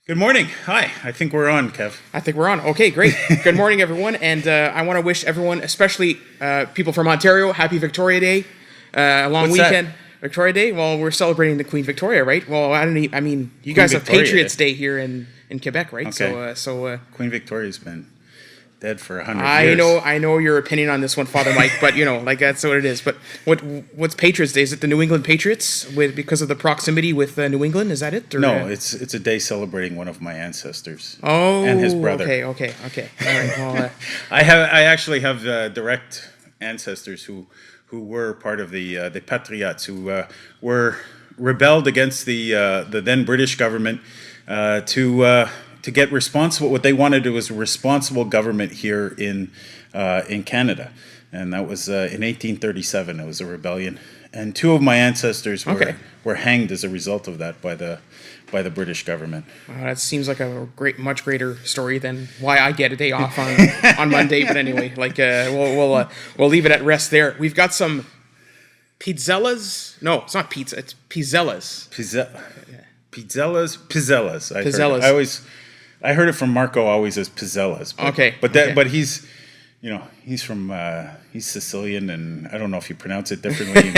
Good morning. Hi. I think we're on, Kev. I think we're on. Okay, great. Good morning, everyone. And I want to wish everyone, especially people from Ontario, happy Victoria Day. Long What's weekend. that? Victoria Day? Well, we're celebrating the Queen Victoria, right? Well, I mean, you guys have Victoria Patriots Day. Day here in Quebec, right? Okay. So Queen Victoria's been dead for 100 years. I know your opinion on this one, Father Mike, but that's what it is. But what's Patriots Day? Is it the New England Patriots because of the proximity with New England? Is that it? Or, No, it's a day celebrating one of my ancestors. Oh, and his brother. Okay. All right. Well, I actually have direct ancestors who were part of the Patriots, who were rebelled against the then British government to get responsible. What they wanted was a responsible government here in Canada, and that was in 1837. It was a rebellion, and two of my ancestors were hanged as a result of that by the British government. That seems like a much greater story than why I get a day off on Monday. But anyway, we'll leave it at rest there. We've got some pizzellas. No, it's not pizza. It's pizzellas. Pizzellas. I heard it from Marco always as pizzellas. But he's he's Sicilian, and I don't know if you pronounce it differently in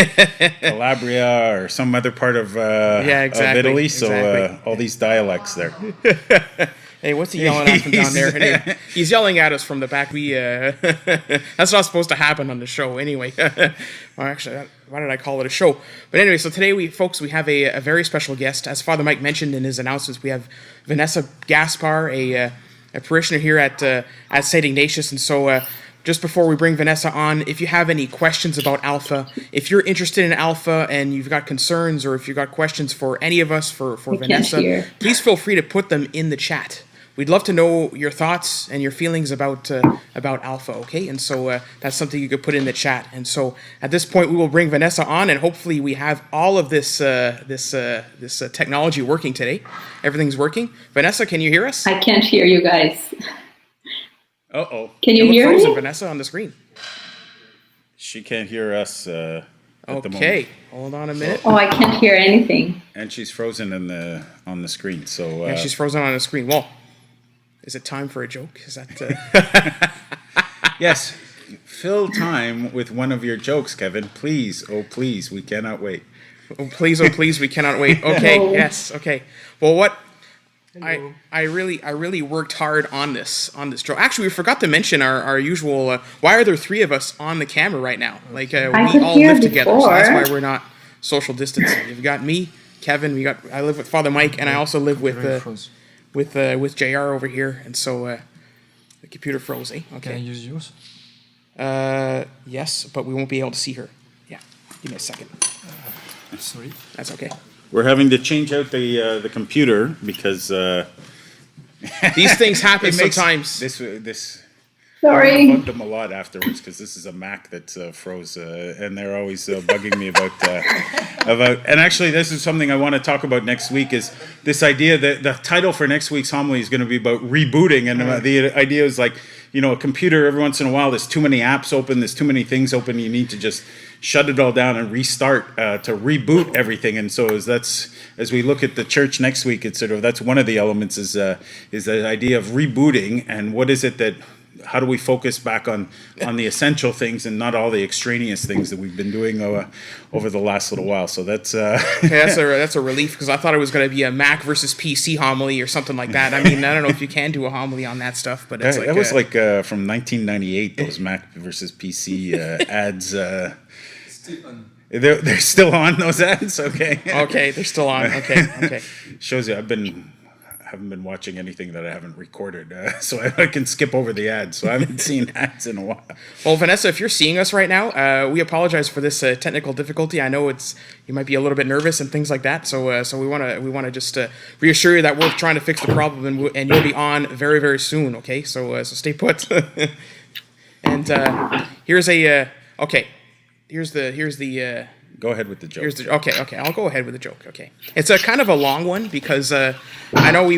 Calabria or some other part of Italy. So all these dialects there. Hey, what's he yelling at from down there? Anyway, he's yelling at us from the back. That's not supposed to happen on the show anyway. Well, actually, why did I call it a show? But anyway, so today we have a very special guest. As Father Mike mentioned in his announcements, we have Vanessa Gaspar, a parishioner here at St. Ignatius. And so just before we bring Vanessa on, if you have any questions about Alpha, if you're interested in Alpha and you've got concerns, or if you've got questions for any of us, for Vanessa, please feel free to put them in the chat. We'd love to know your thoughts and your feelings about Alpha, okay? And so that's something you could put in the chat. And so at this point, we will bring Vanessa on, and hopefully we have all of this technology working today. Everything's working. Vanessa, can you hear us? I can't hear you guys. Uh-oh. Can you hear me? Vanessa on the screen. She can't hear us at the moment. Okay, hold on a minute. Oh, I can't hear anything. And she's frozen on the screen. So yeah, she's frozen on the screen. Well, is it time for a joke? Is that? Yes. Fill time with one of your jokes, Kevin. Please, oh please, we cannot wait. Oh please, we cannot wait. Okay, No. yes, okay. Well, what? I really worked hard on this joke. Actually, we forgot to mention our usual. Why are there three of us on the camera right now? We all live together, so that's why we're not social distancing. You've got me, Kevin. I live with Father Mike, and I also live with JR over here, and so the computer froze. Okay. Can I use yours? Yes, but we won't be able to see her. Yeah, give me a second. Sorry. That's okay. We're having to change out the computer because these things happen sometimes. This Sorry. I bugged them a lot afterwards because this is a Mac that froze, and they're always bugging me about. And actually, this is something I want to talk about next week. Is this idea that the title for next week's homily is going to be about rebooting, and the idea is like, a computer. Every once in a while, there's too many apps open, there's too many things open. You need to just shut it all down and restart to reboot everything. And so as we look at the church next week, it's that's one of the elements is the idea of rebooting, and what is it that. How do we focus back on the essential things and not all the extraneous things that we've been doing over the last little while? So that's that's a relief, because I thought it was going to be a Mac versus PC homily or something like that. I mean, I don't know if you can do a homily on that stuff, but it's that was from 1998. Those Mac versus PC ads. They're still on, those ads. Okay. Okay, they're still on. Okay. Shows you I haven't been watching anything that I haven't recorded, so I can skip over the ads. So I haven't seen ads in a while. Well, Vanessa, if you're seeing us right now, we apologize for this technical difficulty. I know you might be a little bit nervous and things like that. So we want to just reassure you that we're trying to fix the problem, and you'll be on very, very soon. Okay, so stay put. And here's the. Go ahead with the joke. Okay. I'll go ahead with the joke. Okay, it's a kind of a long one because I know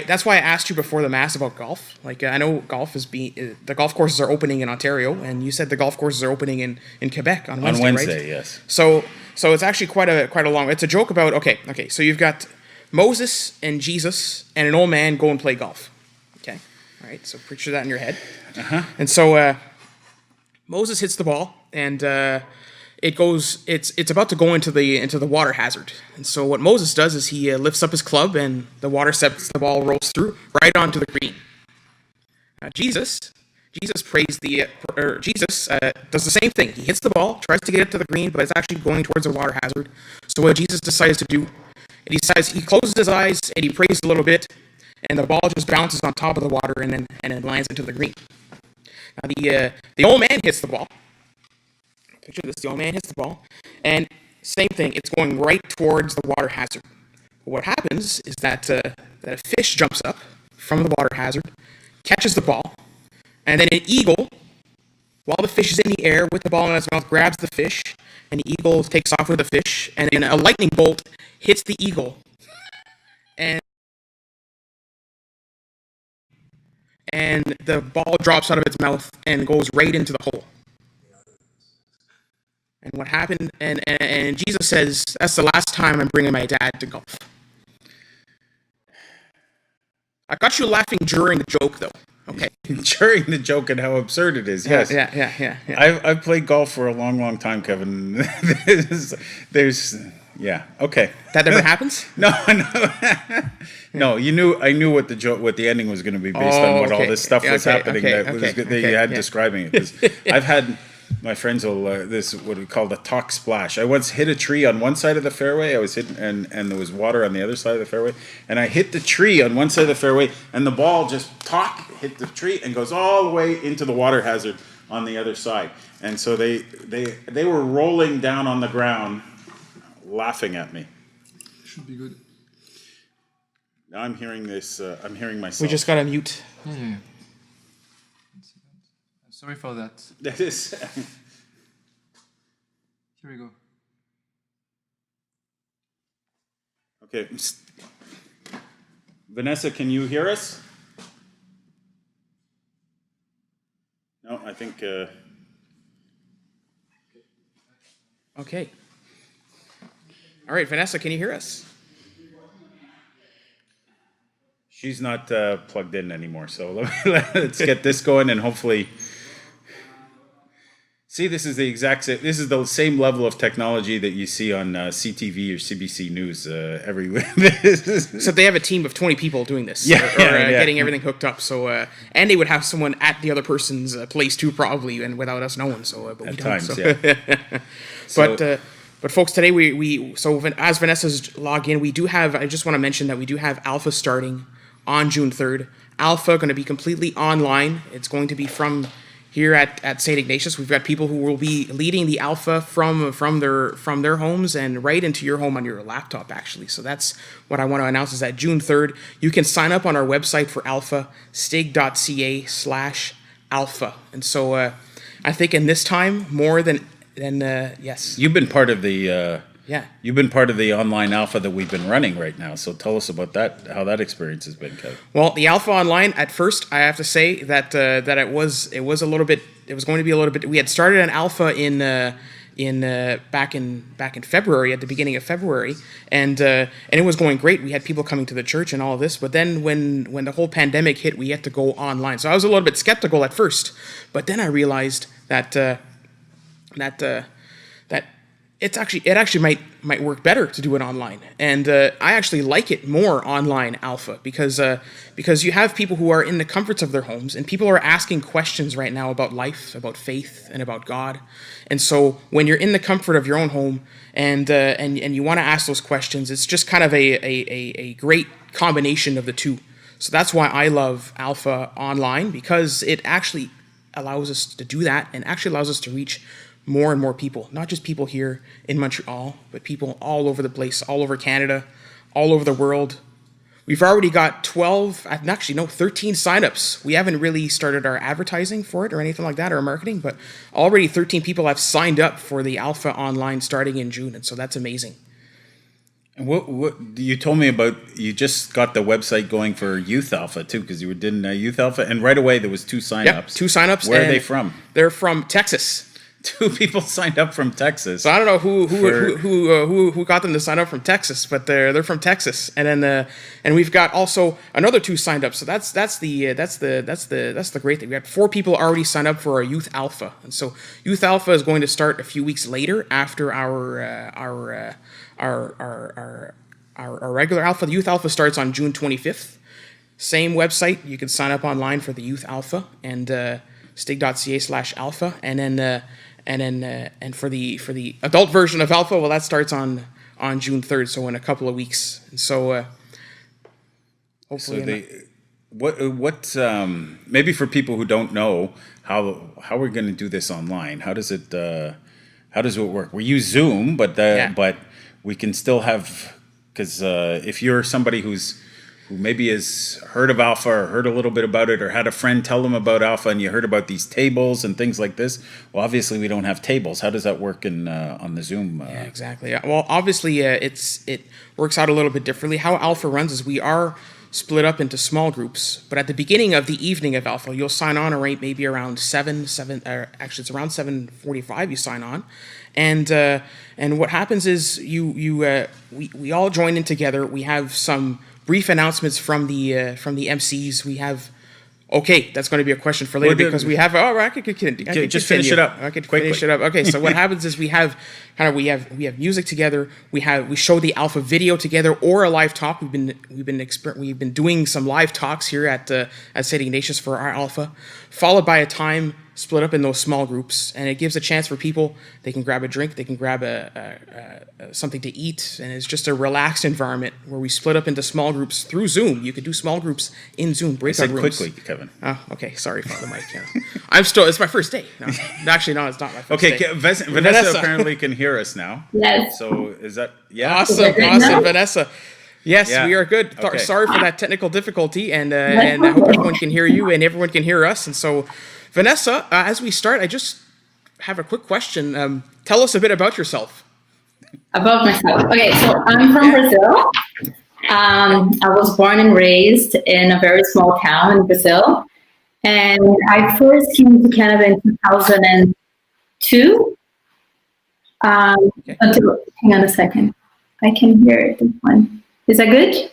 that's why I asked you before the mass about golf. I know the golf courses are opening in Ontario, and you said the golf courses are opening in Quebec on Wednesday, on Wednesday, right? Yes. So it's actually quite a long. It's a joke about. Okay. So you've got Moses and Jesus and an old man go and play golf. Okay, all right. So picture that in your head. And so Moses hits the ball, and it's about to go into the water hazard. And so what Moses does is he lifts up his club, and the water steps, the ball rolls through right onto the green. Now Jesus does the same thing. He hits the ball, tries to get it to the green, but it's actually going towards a water hazard. So what Jesus decides to do, he closes his eyes and he prays a little bit, and the ball just bounces on top of the water and then lands into the green. Now the old man hits the ball. Picture this: the old man hits the ball, and same thing. It's going right towards the water hazard. What happens is that a fish jumps up from the water hazard, catches the ball, and then an eagle, while the fish is in the air with the ball in its mouth, grabs the fish, and the eagle takes off with the fish, and then a lightning bolt hits the eagle, and the ball drops out of its mouth and goes right into the hole. And what happened, and Jesus says, that's the last time I'm bringing my dad to golf. I got you laughing during the joke, though. Okay. During the joke and how absurd it is, yes. Yeah. I've played golf for a long, long time, Kevin. there's okay. That never happens? No. No, I knew what the ending was going to be based on what all this stuff was happening that you had describing it. 'Cause I've had my friends this what we call the talk splash. I once hit a tree on one side of the fairway. I was hitting and there was water on the other side of the fairway, and I hit the tree on one side of the fairway, and the ball just hit the tree and goes all the way into the water hazard on the other side. And so they were rolling down on the ground, laughing at me. Should be good. Now I'm hearing this. I'm hearing myself. We just got to mute. Yeah. Sorry for that. That is. Here we go. Okay. Vanessa, can you hear us? No, I think. Okay. All right, Vanessa, can you hear us? She's not plugged in anymore, so let's get this going, and hopefully. See, this is the same level of technology that you see on CTV or CBC News every week. So they have a team of 20 people doing this, getting everything hooked up. So and they would have someone at the other person's place too, probably, and without us knowing. So, but we at don't. times, so. yeah. But folks, today as Vanessa's log in, we do have. I just want to mention that we do have Alpha starting on June 3rd. Alpha going to be completely online. It's going to be from here at St. Ignatius. We've got people who will be leading the Alpha from their homes and right into your home on your laptop, actually. So that's what I want to announce, is that June 3rd, you can sign up on our website for Alpha, stig.ca/alpha. And so I think in this time, more than yes. You've been part of the Yeah. You've been part of the online alpha that we've been running right now. So tell us about that, how that experience has been, Kevin. Well, the alpha online, at first, I have to say that it was a little bit. It was going to be a little bit. We had started an alpha back in February, at the beginning of February, and it was going great. We had people coming to the church and all of this. But then when the whole pandemic hit, we had to go online. So I was a little bit skeptical at first, but then I realized that it actually might work better to do it online, and I actually like it more online alpha because you have people who are in the comforts of their homes, and people are asking questions right now about life, about faith, and about God. And so when you're in the comfort of your own home and you want to ask those questions, it's just kind of a great combination of the two. So that's why I love alpha online, because it actually allows us to do that, and actually allows us to reach more and more people, not just people here in Montreal, but people all over the place, all over Canada, all over the world. We've already got 13 signups. We haven't really started our advertising for it or anything like that, or marketing, but already 13 people have signed up for the Alpha Online starting in June, and so that's amazing. And what you told me about, you just got the website going for Youth Alpha too, because you were doing Youth Alpha, and right away there was 2 signups. Yep, 2 signups. Where are they from? They're from Texas. 2 people signed up from Texas. So I don't know who got them to sign up from Texas, but they're from Texas, and then and we've got also another 2 signed up. So that's the great thing. We got 4 people already signed up for our Youth Alpha, and so Youth Alpha is going to start a few weeks later after our regular Alpha. The Youth Alpha starts on June 25th. Same website. You can sign up online for the Youth Alpha and stig.ca/alpha, and for the adult version of Alpha, well, that starts on June 3rd, so in a couple of weeks. And so hopefully, maybe for people who don't know how we're going to do this online, how does it work? We use Zoom, but we can still have, because if you're somebody who maybe has heard of Alpha or heard a little bit about it or had a friend tell them about Alpha and you heard about these tables and things like this, well, obviously we don't have tables. How does that work on the Zoom? Yeah, exactly. Well, obviously it works out a little bit differently. How Alpha runs is we are split up into small groups, but at the beginning of the evening of Alpha, you'll sign on maybe around actually it's around 7:45 you sign on. And what happens is we all join in together. We have some brief announcements from the MCs. We have, that's going to be a question for later because we have. I could just finish it up. I could finish it up. Okay, so what happens is we have music together. We show the Alpha video together or a live talk. We've been doing some live talks here at St. Ignatius for our Alpha, followed by a time split up in those small groups, and it gives a chance for people. They can grab a drink, they can grab something to eat, and it's just a relaxed environment where we split up into small groups through Zoom. You could do small groups in Zoom, breakout rooms. Quickly, Kevin. Oh, okay. Sorry, Father Mike. It's my first day. No, actually, no, it's not my first day. Okay, Vanessa apparently can hear us now. Yes. So is that, yeah? Awesome, Vanessa. Yes, Yeah. we are good. Okay. Sorry for that technical difficulty, and I hope everyone can hear you and everyone can hear us. And so, Vanessa, as we start, I just have a quick question. Tell us a bit about yourself. About myself. Okay, so I'm from Brazil. I was born and raised in a very small town in Brazil. And I first came to Canada in 2002. Hang on a second. I can hear this one. Is that good?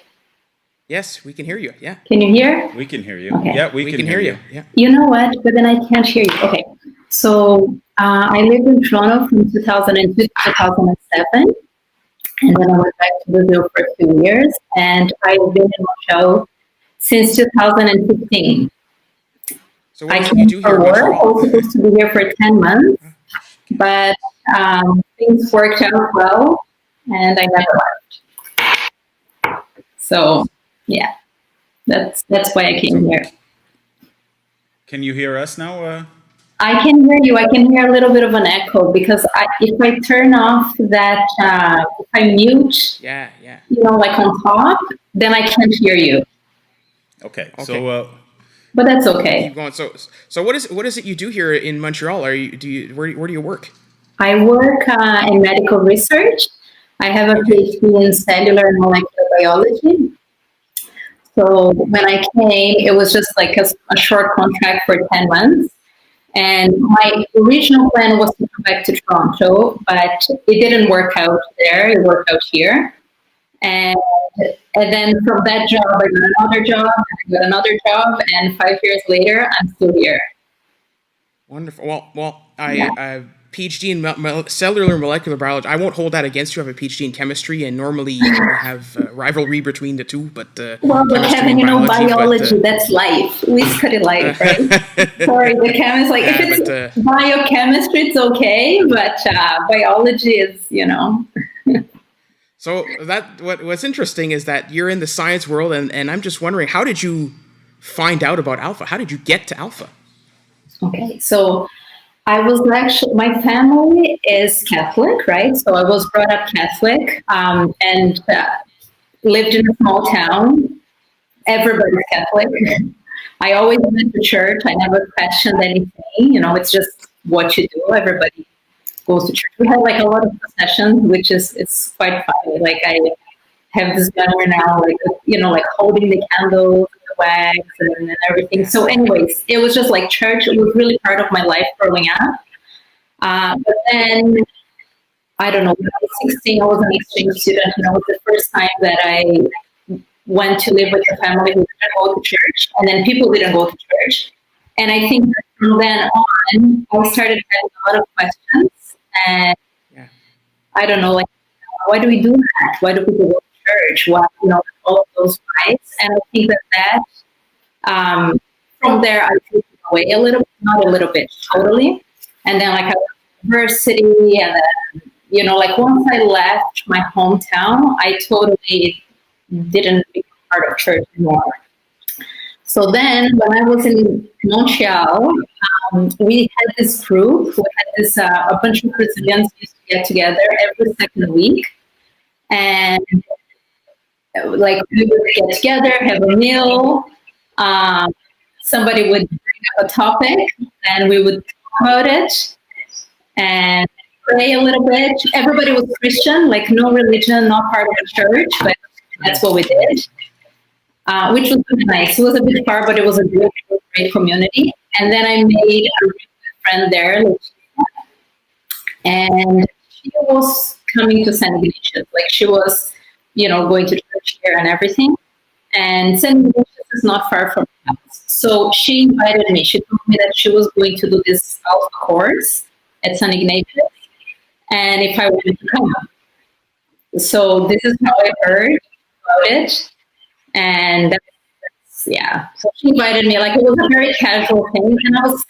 Yes, we can hear you. Yeah. Can you hear? We can hear you. Okay. Yeah, we can hear you. Yeah. You know what? But then I can't hear you. Okay. So I lived in Toronto from 2002 to 2007. And then I went back to Brazil for 2 years. And I've been in Montreal since 2015. So I what came do you do for here in work. I Montreal? was supposed to be here for 10 months. But things worked out well. And I never left. So, yeah, that's why I came here. Can you hear us now? I can hear you. I can hear a little bit of an echo because if I turn off that, if I mute, Yeah. like on top, then I can't hear you. Okay. So, But that's okay. Keep going. So what is it you do here in Montreal? Where do you work? I work in medical research. I have a PhD in cellular and molecular biology. So when I came, it was just like a short contract for 10 months. And my original plan was to come back to Toronto, but it didn't work out there. It worked out here. And then from that job, I got another job, and 5 years later, I'm still here. Wonderful. Well, I PhD in cellular molecular biology. I won't hold that against you. I have a PhD in chemistry, and normally you have rivalry between the two. But but Kevin, biology, that's life. We study life, right? Sorry, the chemist, if it's biochemistry, it's okay, but biology is, So what's interesting is that you're in the science world, and I'm just wondering, how did you find out about Alpha? How did you get to Alpha? Okay, so I was my family is Catholic, right? So I was brought up Catholic and lived in a small town. Everybody's Catholic. I always went to church. I never questioned anything. It's just what you do. Everybody goes to church. We had a lot of processions, which it's quite funny. I have this banner now, holding the candles, the wax, and everything. So anyways, it was just church. It was really part of my life growing up. But then, I don't know, when I was 16, I was an exchange student, and it was the first time that I went to live with a family who didn't go to church, and then people didn't go to church. And I think that from then on, I started having a lot of questions, and Yeah. I don't know, like, why do we do that? Why do people go to church? Why, all of those fights? And I think from there, I took it away a little, not a little bit, totally. And then, like, I went to university, and then, like, once I left my hometown, I totally didn't become part of church anymore. So then, when I was in Montreal, we had this group. We had this a bunch of Brazilians used to get together every second week, and like we would get together, have a meal. Somebody would bring up a topic, and we would talk about it and pray a little bit. Everybody was Christian, like no religion, not part of the church, but that's what we did. Which was really nice. It was a bit far, but it was a great community. And then I made a really good friend there, and she was coming to San Ignatius. Like she was, going to church here and everything. And San Ignatius is not far from my house. So she invited me. She told me that she was going to do this Alpha course at San Ignatius, and if I wanted to come. So this is how I heard about it. And yeah, so she invited me. Like it was a very casual thing, and I was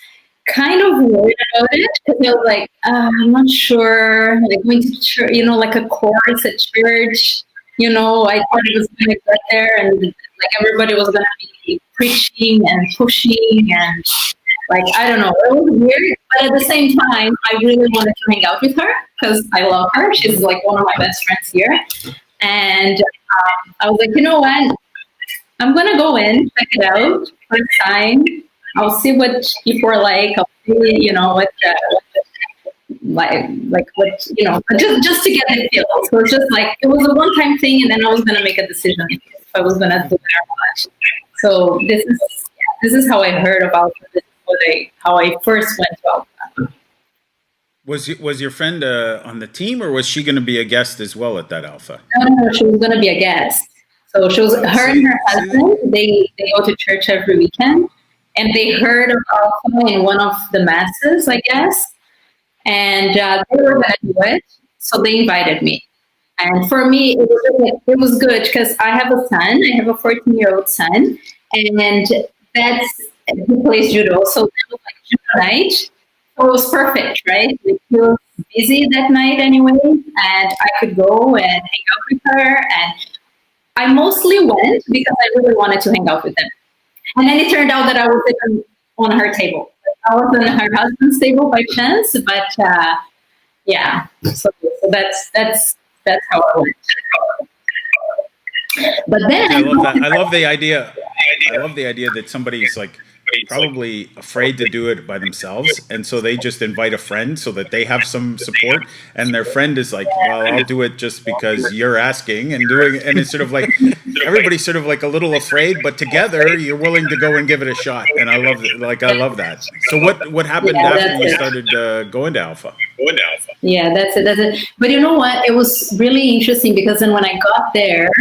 kind of worried about it because I was like, I'm not sure. Like going to church, like a course at church. I thought it was going to get there, and like everybody was going to be preaching and pushing, and like I don't know, it was weird. But at the same time, I really wanted to hang out with her because I love her. She's like one of my best friends here, and I was like, you know what? I'm gonna go in, check it out first time. I'll see what people are like. I'll see, what just to get the feel. So it's just like it was a one-time thing, and then I was gonna make a decision if I was gonna do it or not. So this is how I heard about this. How I first went to Alpha. Was your friend on the team, or was she going to be a guest as well at that Alpha? No, she was going to be a guest. So she was her and her husband. They go to church every weekend, and they heard of Alpha in one of the masses, I guess, and they were going to do it. So they invited me, and for me, it was good because I have a son. I have a 14-year-old son, and he plays judo. So it was like judo night. So it was perfect, right? Like, he was busy that night anyway, and I could go and hang out with her. And I mostly went because I really wanted to hang out with them. And then it turned out that I was even on her table. I was on her husband's table by chance, but yeah. So that's how I went. But then I love that. I love the idea. I love the idea that somebody's like probably afraid to do it by themselves, and so they just invite a friend so that they have some support, and their friend is like, well, I'll do it just because you're asking, and it's sort of like everybody's sort of like a little afraid, but together you're willing to go and give it a shot. And I love it. Like I love that. So what happened after you started going to Alpha? Yeah, that's it. But you know what? It was really interesting because then when I got there,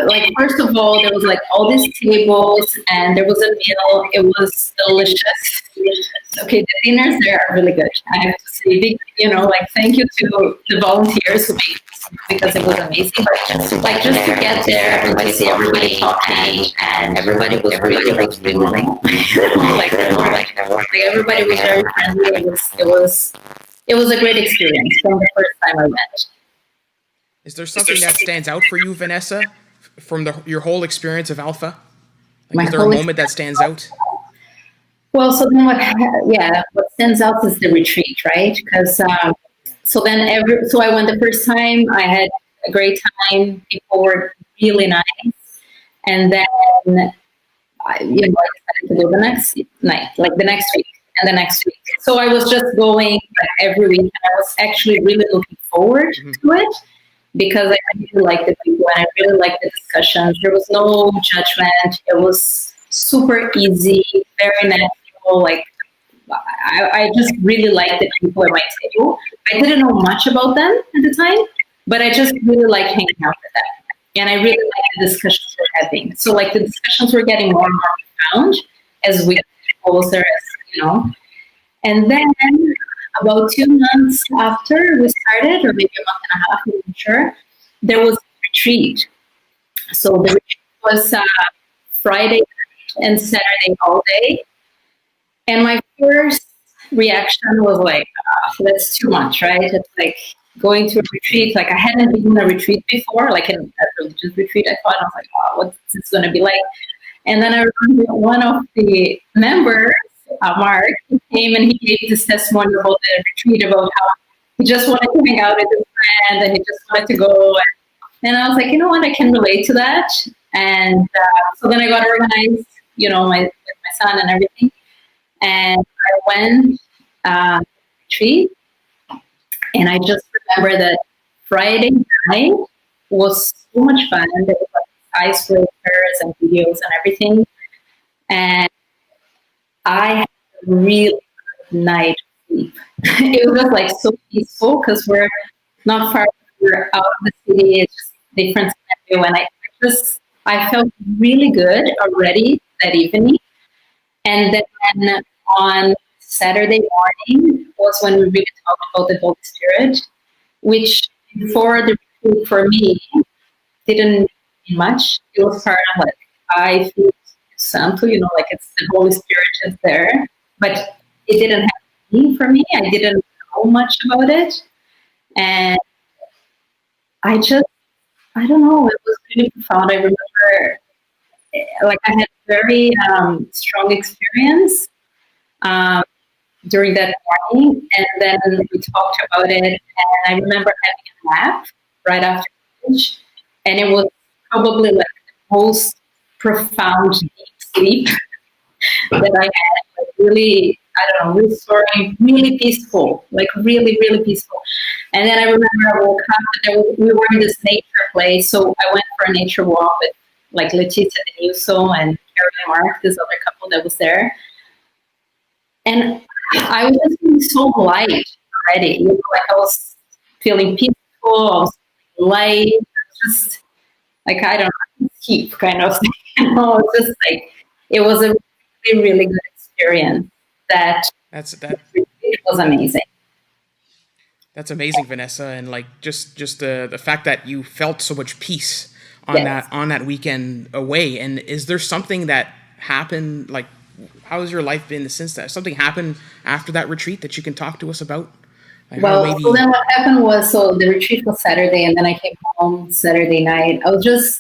like first of all, there was like all these tables, and there was a meal. It was delicious. Okay, the dinners there are really good. I have to say, big, thank you to the volunteers who made this because it was amazing. But just to get there, everybody talking, and everybody was really willing. like everybody was very friendly. It was a great experience from the first time I went. Is there something that stands out for you, Vanessa, from your whole experience of Alpha? Is there a moment that stands out? Well, so then what stands out is the retreat, right? Because so I went the first time. I had a great time. People were really nice, and then I decided to go the next night, like the next week, and the next week. So I was just going every week, and I was actually really looking forward to it. Because I really liked the people and I really liked the discussions. There was no judgment. It was super easy, very natural. Like I just really liked the people at my table. I didn't know much about them at the time, but I just really liked hanging out with them. And I really liked the discussions we're having. So like the discussions were getting more and more profound as we get closer, And then about 2 months after we started, or maybe a month and a half, I'm not sure, there was a retreat. So the retreat was Friday and Saturday all day. And my first reaction was like, that's too much, right? It's like going to a retreat. Like I hadn't been in a retreat before, like a religious retreat. I thought, I was like, what's this going to be like? And then I remember one of the members, Mark, he came and he gave this testimony about the retreat, about how he just wanted to hang out with his friend and he just wanted to go. And I was like, you know what, I can relate to that. And so then I got organized, with my son and everything. And I went retreat, and I just remember that Friday night was so much fun. There was like icebreakers and videos and everything. And I had a really good night of sleep. It was just like so peaceful because we're not far, we're out of the city. It's just different scenario. And I felt really good already that evening. And then on Saturday morning was when we really talked about the Holy Spirit, which before the retreat for me didn't mean much. It was part of like, I feel Santo, like it's the Holy Spirit is there, but it didn't have meaning for me. I didn't know much about it. And I don't know, it was really profound. I remember like I had very strong experience during that morning, and then we talked about it, and I remember having a nap right after lunch, and it was probably like the most profound deep sleep that I had, like really, I don't know, restoring, really peaceful, like really, really peaceful. And then I remember I woke up and we were in this nature place, so I went for a nature walk with like Letitia Denuso and Carrie and Mark, this other couple that was there. And I was just feeling so light already. Like I was feeling peaceful, I was feeling light, just like, I don't know, keep kind of thing. It's just like, it was a really, really good experience that it was amazing. That's amazing, Vanessa. And like, just the fact that you felt so much peace on that weekend away. And is there something that happened, like, how has your life been since that? Something happened after that retreat that you can talk to us about? Like so then what happened was, so the retreat was Saturday, and then I came home Saturday night. I was just,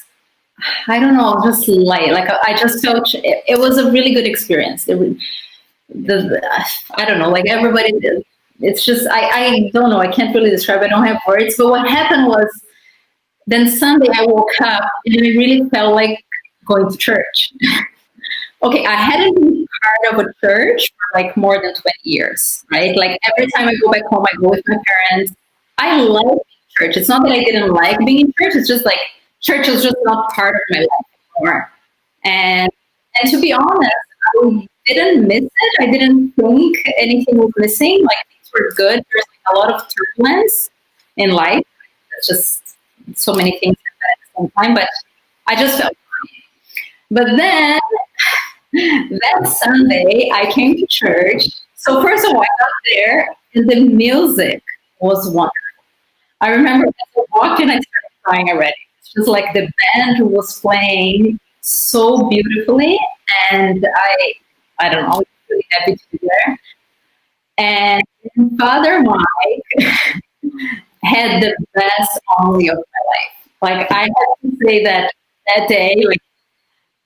I don't know, just light. Like I just felt it was a really good experience. I don't know, like everybody did. It's just, I don't know, I can't really describe it. I don't have words. But what happened was, then Sunday I woke up and I really felt like going to church. Okay, I hadn't been part of a church for like more than 20 years, right? Like every time I go back home, I go with my parents. I like church. It's not that I didn't like being in church. It's just like church was just not part of my life anymore. And to be honest, I didn't miss it. I didn't think anything was missing. Like things were good. There's like a lot of turbulence in life. It's just so many things at the same time. But I just felt fine. But then that Sunday, I came to church. So first of all, I got there, and the music was wonderful. I remember as I walked in, I started crying already. It's just like the band was playing so beautifully, and I don't know, I was really happy to be there. And Father Mike had the best homily of my life. Like I have to say that day, like,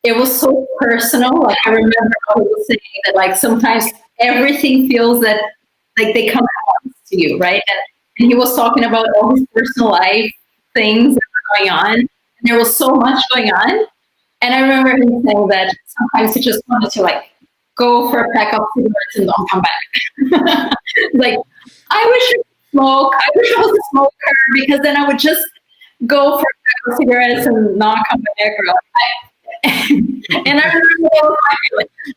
it was so personal. Like I remember how he was saying that, like sometimes everything feels that like they come at once to you, right? And he was talking about all his personal life things that were going on, and there was so much going on. And I remember him saying that sometimes he just wanted to like go for a pack of cigarettes and don't come back. Like I wish I could smoke. I wish I was a smoker, because then I would just go for a pack of cigarettes and not come back. And I remember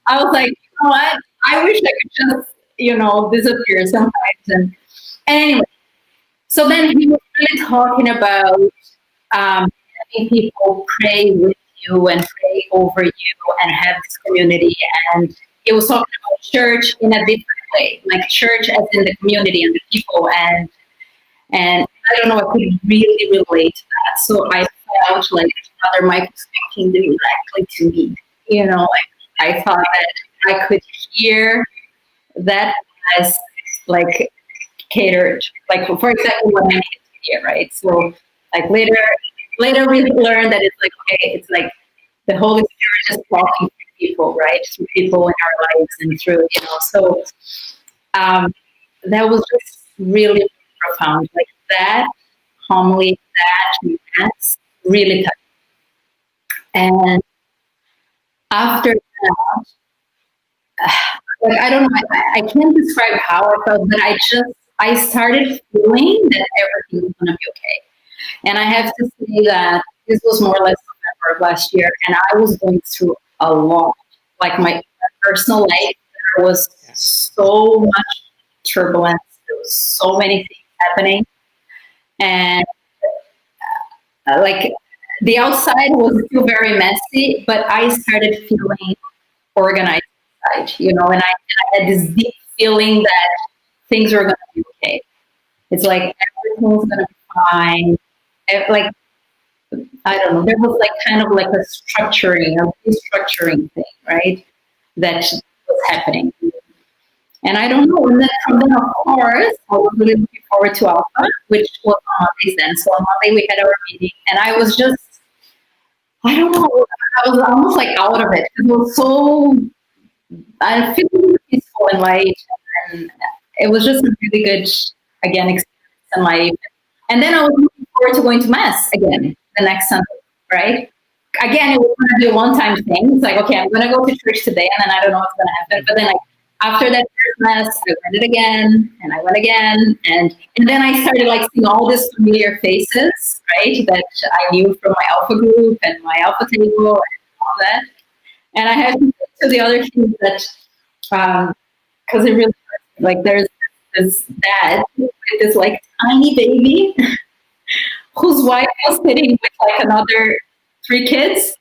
I was like, you know what? I wish I could just disappear sometimes. And anyway, so then he was really talking about having people pray with you and pray over you and have this community. And he was talking about church in a different way, like church as in the community and the people. And I don't know, I could really relate to that. So I felt like Father Mike was speaking directly to me. Like I thought that I could hear that as like catered, like for example, what I needed to hear, right? So like later we learned that it's like, okay, it's like the Holy Spirit is talking to people, right? Through people in our lives and through, so that was just really profound. Like that homily, that mass really touched me. And after that, like I don't know, I can't describe how I felt, but I started feeling that everything was gonna be okay. And I have to say that this was more or less November of last year, and I was going through a lot. Like my personal life, there was so much turbulence. There was so many things happening, and like the outside was still very messy, but I started feeling organized inside, and I had this deep feeling that things were going to be okay. It's like everything's going to be fine. Like, I don't know, there was like kind of like a restructuring thing, right? That was happening. And I don't know. And then from then, of course, I was really looking forward to Alpha, which was on Mondays then. So on Monday we had our meeting, and I was just, I don't know, I was almost like out of it. It was so, I feel really peaceful and light, and it was just a really good, again, experience in life. And then I was looking forward to going to Mass again the next Sunday, right? Again, it was going to be a one-time thing. It's like, okay, I'm going to go to church today, and then I don't know what's going to happen. But then, like, after that first Mass, I went it again, and I went again, and then I started like seeing all these familiar faces, right, that I knew from my Alpha group and my Alpha table and all that. And I had to say to the other kids that, because it really, like, there's this dad with this like tiny baby whose wife was sitting with like another 3 kids,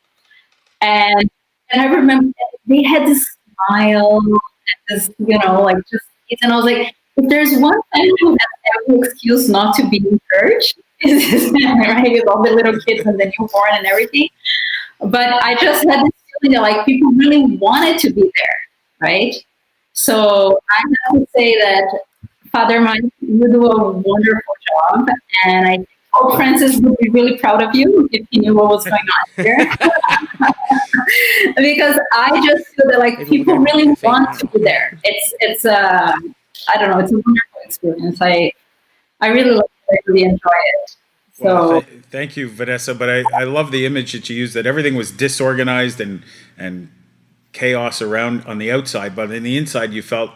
and I remember they had this smile and this, like just, and I was like, if there's one family who has every excuse not to be in church, is this family, right? With all the little kids and the newborn and everything. But I just had this feeling that like people really wanted to be there, right? So I have to say that Father Mike, you do a wonderful job, and I hope Francis would be really proud of you if he knew what was going on here. Because I just feel that like people really want to be there. It's I don't know, it's a wonderful experience. I really like it. I really enjoy it. So well, thank you, Vanessa. But I love the image that you used, that everything was disorganized and chaos around on the outside, but in the inside you felt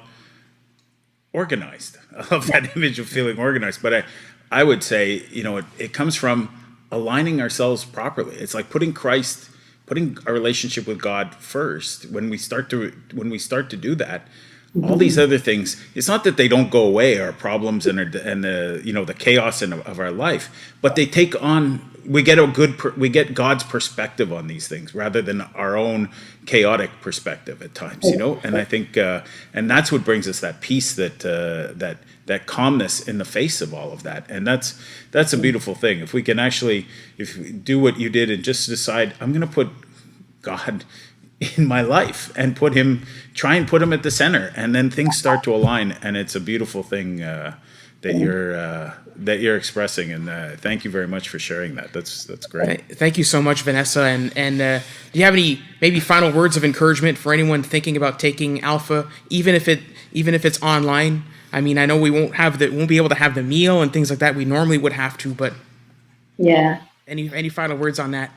organized. I love that image of feeling organized. But I would say, it comes from aligning ourselves properly. It's like putting our relationship with God first. When we start to do that, all these other things, it's not that they don't go away, our problems and the chaos of our life, but they take on. We get God's perspective on these things rather than our own chaotic perspective at times, And I think, and that's what brings us that peace, that calmness in the face of all of that, and that's a beautiful thing. If we can actually, if we do what you did and just decide, I'm going to put God in my life and try and put him at the center, and then things start to align, and it's a beautiful thing that you're expressing, and thank you very much for sharing that. That's great. Thank you so much, Vanessa. And do you have any maybe final words of encouragement for anyone thinking about taking Alpha, even if it's online? I mean, I know we won't be able to have the meal and things like that we normally would have to, but yeah. Any final words on that?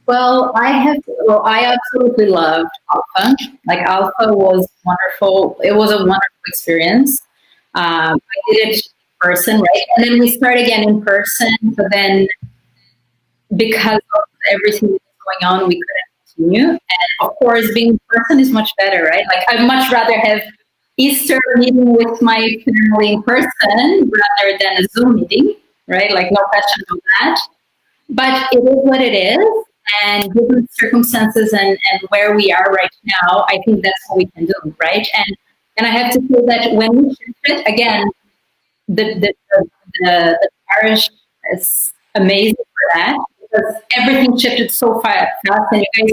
Well, I absolutely loved Alpha. Like Alpha was wonderful. It was a wonderful experience. I did it in person, right? And then we start again in person, but then because of everything that's going on, we couldn't continue. And of course, being in person is much better, right? Like I'd much rather have Easter meeting with my family in person rather than a Zoom meeting, right? Like no question of that. But it is what it is. And given the circumstances and where we are right now, I think that's what we can do, right? And I have to say that when we shifted, again, the parish is amazing for that because everything shifted so fast. And you guys,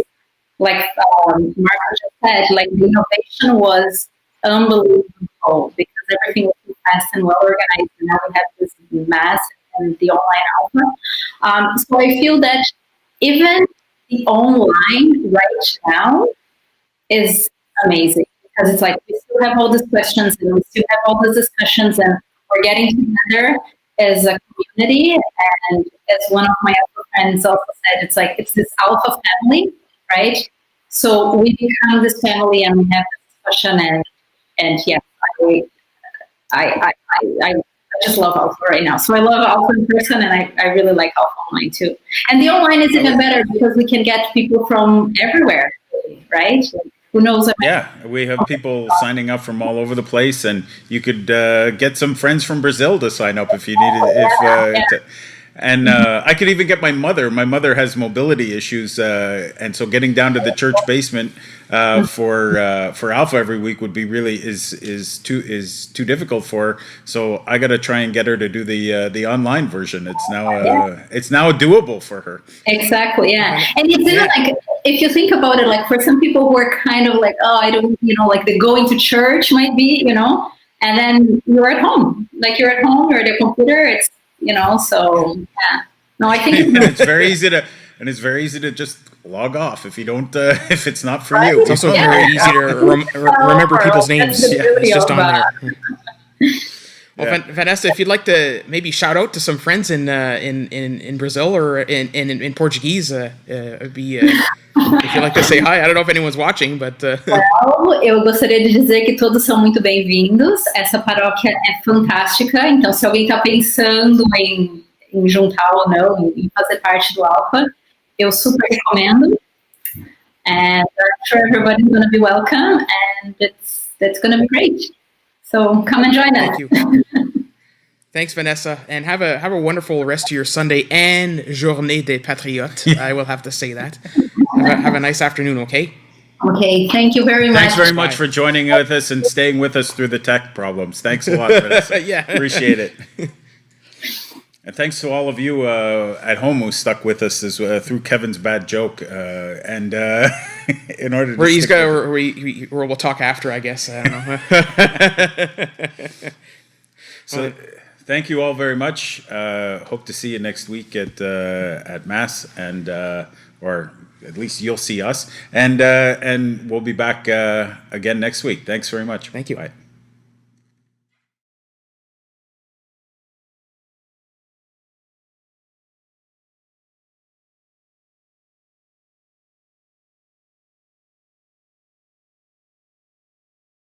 like Marco just said, like the innovation was unbelievable because everything was so fast and well organized. And now we have this mass and the online alpha. So I feel that even the online right now is amazing because it's like we still have all these questions and we still have all these discussions and we're getting together as a community. And as one of my other friends also said, it's like it's this alpha family, right? So we become this family and we have this discussion and yes, I just love alpha right now. So I love alpha in person and I really like alpha online too. And the online is even better because we can get people from everywhere, right? Like, who knows? Yeah, we have people signing up from all over the place, and you could get some friends from Brazil to sign up if you needed. And I could even get my mother. My mother has mobility issues, and so getting down to the church basement for Alpha every week would be really is too difficult for her. So I got to try and get her to do the online version. It's now doable for her. Exactly. Yeah, and it's even like if you think about it, like for some people who are kind of like, oh, I don't, like the going to church might be, and then you're at home, you're at your computer. It's so yeah. No, I think it's very easy to just log off if you don't if it's not for you. It's also very easy to remember people's names. Yeah, it's just on there. Well, Vanessa, if you'd like to maybe shout out to some friends in Brazil or in Portuguese, it'd be if you'd like to say hi. I don't know if anyone's watching, but Well, eu gostaria de dizer que todos são muito bem-vindos. Essa paróquia é fantástica. Então, se alguém está pensando em juntar ou não, em fazer parte do Alpha, eu super recomendo. And I'm sure everybody's going to be welcome, and that's going to be great. So come and join us. Thank you. Thanks, Vanessa, and have a wonderful rest of your Sunday and Journée des Patriotes. I will have to say that. Have a nice afternoon, okay? Okay, thank you very much. Thanks very much for joining with us and staying with us through the tech problems. Thanks a lot, Vanessa. Yeah. Appreciate it. And thanks to all of you at home who stuck with us through Kevin's bad joke. And in order to we'll talk after, I guess. I don't know. So thank you all very much. Hope to see you next week at Mass, and or at least you'll see us. And we'll be back again next week. Thanks very much. Thank you. Bye.